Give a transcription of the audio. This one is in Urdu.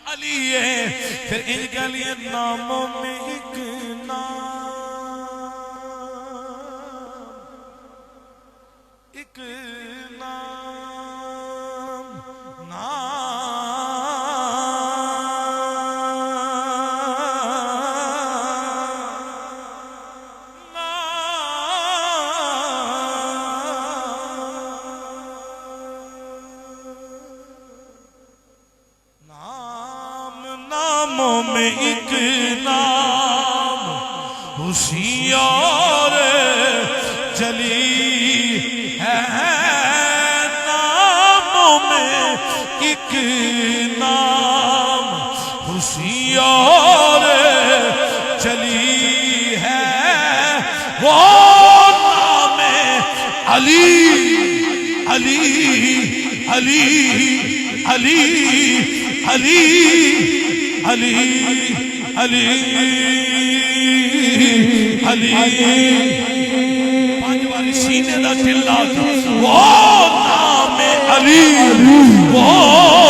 علی ہے پھر ان کے لیے ناموں میں ایک ناموں میں ایک نام ہوشیار جلی ہے ناموں میں ایک نام ہوشیار جلی ہے وہ نام علی علی علی علی علی علی علی علی پانچ بار سینے دا ٹھلا وہ نام علی وہ